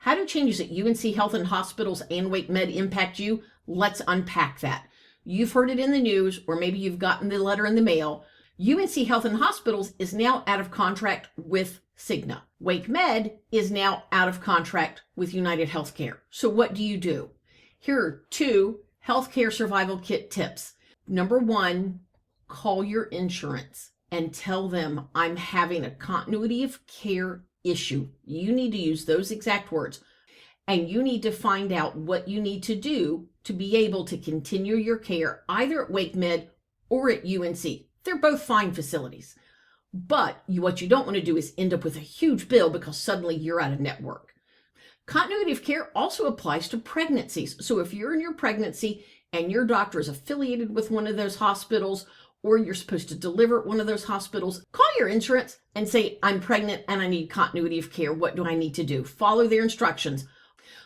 How do changes at UNC Health and Hospitals and WakeMed impact you? Let's unpack that. You've heard it in the news, or maybe you've gotten the letter in the mail. UNC Health and Hospitals is now out of contract with Cigna. WakeMed is now out of contract with United Healthcare. So what do? Here are 2 healthcare survival kit tips. Number 1, call your insurance and tell them I'm having a continuity of care issue. You need to use those exact words. And you need to find out what you need to do to be able to continue your care either at WakeMed or at UNC. They're both fine facilities. But what you don't want to do is end up with a huge bill because suddenly you're out of network. Continuity of care also applies to pregnancies. So if you're in your pregnancy and your doctor is affiliated with one of those hospitals, or you're supposed to deliver at one of those hospitals, call your insurance and say, I'm pregnant and I need continuity of care. What do I need to do? Follow their instructions.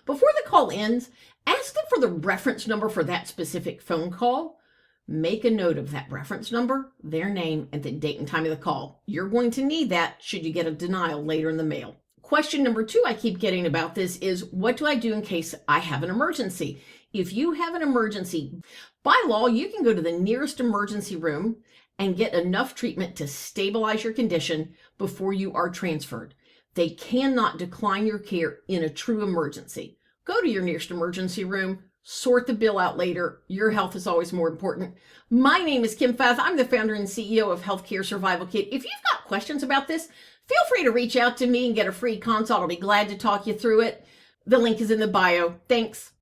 Before the call ends, ask them for the reference number for that specific phone call. Make a note of that reference number, their name, and the date and time of the call. You're going to need that should you get a denial later in the mail. Question number 2 I keep getting about this is, what do I do in case I have an emergency? If you have an emergency, by law, you can go to the nearest emergency room and get enough treatment to stabilize your condition before you are transferred. They cannot decline your care in a true emergency. Go to your nearest emergency room, sort the bill out later. Your health is always more important. My name is Kim Fath. I'm the founder and CEO of Healthcare Survival Kit. If you've got questions about this, feel free to reach out to me and get a free consult. I'll be glad to talk you through it. The link is in the bio. Thanks.